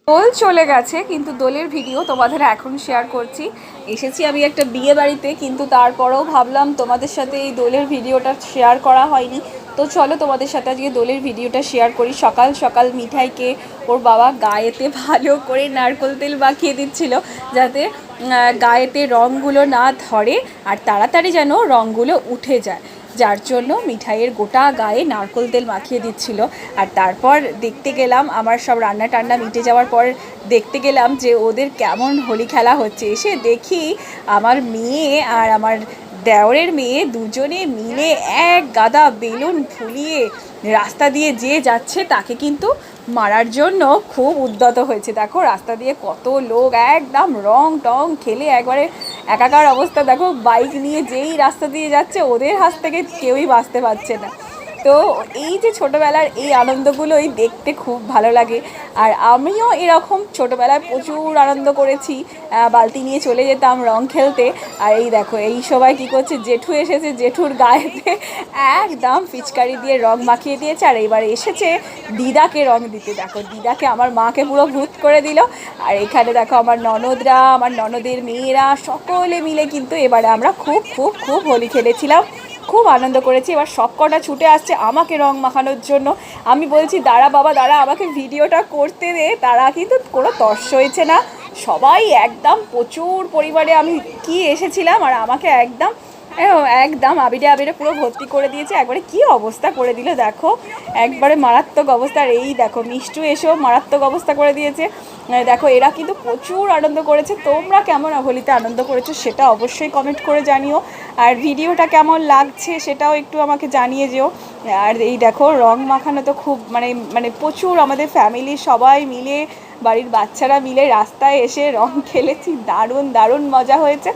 দোল চলে গেছে, কিন্তু দোলের ভিডিও তোমাদের এখন শেয়ার করছি। এসেছি আমি একটা বিয়ে বাড়িতে, কিন্তু তারপরেও ভাবলাম তোমাদের সাথে এই দোলের ভিডিওটা শেয়ার করা হয়নি, তো চলো তোমাদের সাথে আজকে দোলের ভিডিওটা শেয়ার করি। সকাল সকাল মিঠাইকে ওর বাবা গায়েতে ভালো করে নারকেল তেল মাখিয়ে দিচ্ছিল, যাতে গায়েতে রঙগুলো না ধরে আর তাড়াতাড়ি যেন রঙগুলো উঠে যায়, যার জন্য মিঠাইয়ের গোটা গায়ে নারকেল তেল মাখিয়ে দিচ্ছিল। আর তারপর দেখতে গেলাম, আমার সব রান্না টান্না মিটে যাওয়ার পর দেখতে গেলাম যে ওদের কেমন হোলি খেলা হচ্ছে। এসে দেখি আমার মেয়ে আর আমার দেওরের মেয়ে দুজনে মিলে এক গাদা বেলুন ফুলিয়ে রাস্তা দিয়ে যে যাচ্ছে তাকে কিন্তু মারার জন্য খুব উদ্যত হয়েছে। দেখো রাস্তা দিয়ে কত লোক একদম রং টং খেলে একবারে একাকার অবস্থা। দেখো বাইক নিয়ে যেই রাস্তা দিয়ে যাচ্ছে ওদের হাত থেকে কেউই বাঁচতে পারছে না। তো এই যে ছোটোবেলার এই আনন্দগুলোই দেখতে খুব ভালো লাগে। আর আমিও এরকম ছোটোবেলায় প্রচুর আনন্দ করেছি, বালতি নিয়ে চলে যেতাম রং খেলতে। আর এই দেখো এই সবাই কী করছে, জেঠু এসেছে, জেঠুর গায়েতে একদম পিচকারি দিয়ে রং মাখিয়ে দিয়েছে। আর এবার এসেছে দিদাকে রং দিতে। দেখো দিদাকে আমার মাকে পুরো ভূত করে দিল। আর এখানে দেখো আমার ননদরা, আমার ননদের মেয়েরা সকলে মিলে কিন্তু এবারে আমরা খুব খুব খুব হোলি খেলেছিলাম, খুব আনন্দ করেছি। এবার সব কটা ছুটে আসছে আমাকে রং মাখানোর জন্য। আমি বলছি দাঁড়া বাবা দাঁড়া, আমাকে ভিডিওটা করতে দে। তারা কিন্তু কোনো তর্স হয়েছে না, সবাই একদম প্রচুর পরিমাণে আমি কি এসেছিলাম আর আমাকে একদম একদম আবিরে আবিরে পুরো ভর্তি করে দিয়েছে। একবারে কি অবস্থা করে দিল দেখো, একবারে মারাত্মক অবস্থা। আর এই দেখো মিষ্টু এসেও মারাত্মক অবস্থা করে দিয়েছে। দেখো এরা কিন্তু প্রচুর আনন্দ করেছে। তোমরা কেমন হোলিতে আনন্দ করেছো সেটা অবশ্যই কমেন্ট করে জানিও, আর ভিডিওটা কেমন লাগছে সেটাও একটু আমাকে জানিয়ে যেও। আর এই দেখো রং মাখানো তো খুব মানে মানে প্রচুর আমাদের ফ্যামিলির সবাই মিলে, বাড়ির বাচ্চারা মিলে রাস্তায় এসে রং খেলেছি, দারুণ দারুণ মজা হয়েছে।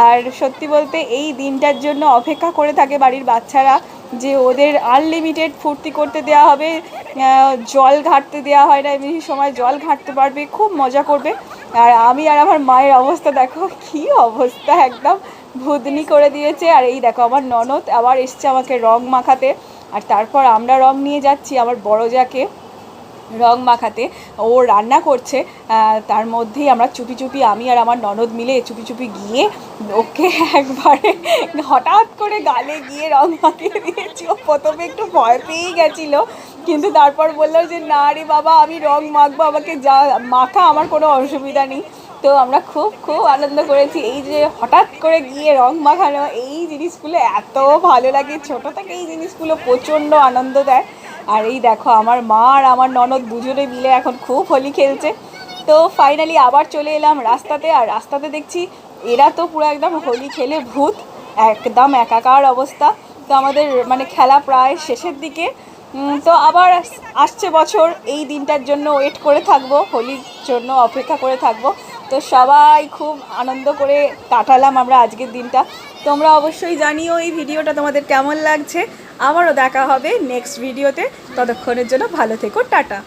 আর সত্যি বলতে এই দিনটার জন্য অপেক্ষা করে থাকে বাড়ির বাচ্চারা, যে ওদের আনলিমিটেড ফুর্তি করতে দেওয়া হবে, জল ঘাঁটতে দেওয়া হয় না, এমনি সময় জল ঘাঁটতে পারবে, খুব মজা করবে। আর আমি আর আমার মায়ের অবস্থা দেখো কী অবস্থা, একদম ভুদনি করে দিয়েছে। আর এই দেখো আমার ননদ আবার এসছে আমাকে রং মাখাতে। আর তারপর আমরা রং নিয়ে যাচ্ছি আমার বড় যাকে রং মাখাতে, ও রান্না করছে। তার মধ্যেই আমরা চুপি চুপি, আমি আর আমার ননদ মিলে চুপি চুপি গিয়ে ওকে একবারে হঠাৎ করে গালে গিয়ে রং মাখিয়ে দিয়েছি। ও প্রথমে একটু ভয় পেয়েই গেছিলো, কিন্তু তারপর বললো যে না রে বাবা আমি রং মাখবো, আমাকে যা মাখা, আমার কোনো অসুবিধা নেই। তো আমরা খুব খুব আনন্দ করেছি। এই যে হঠাৎ করে গিয়ে রং মাখানো, এই জিনিসগুলো এত ভালো লাগে, ছোটো থেকে এই জিনিসগুলো প্রচণ্ড আনন্দ দেয়। আর এই দেখো আমার মা আর আমার ননদ দুজনে মিলে এখন খুব হোলি খেলছে। তো ফাইনালি আবার চলে এলাম রাস্তাতে, আর রাস্তাতে দেখছি এরা তো পুরো একদম হোলি খেলে ভূত, একদম একাকার অবস্থা। তো আমাদের মানে খেলা প্রায় শেষের দিকে। তো আবার আসছে বছর এই দিনটার জন্য ওয়েট করে থাকবো, হোলির জন্য অপেক্ষা করে থাকবো। তো সবাই খুব আনন্দ করে কাটালাম আমরা আজকের দিনটা। তোমরা অবশ্যই জানিও এই ভিডিওটা তোমাদের কেমন লাগছে। আবারও দেখা হবে নেক্সট ভিডিওতে, ততক্ষণের জন্য ভালো থেকো, টাটা।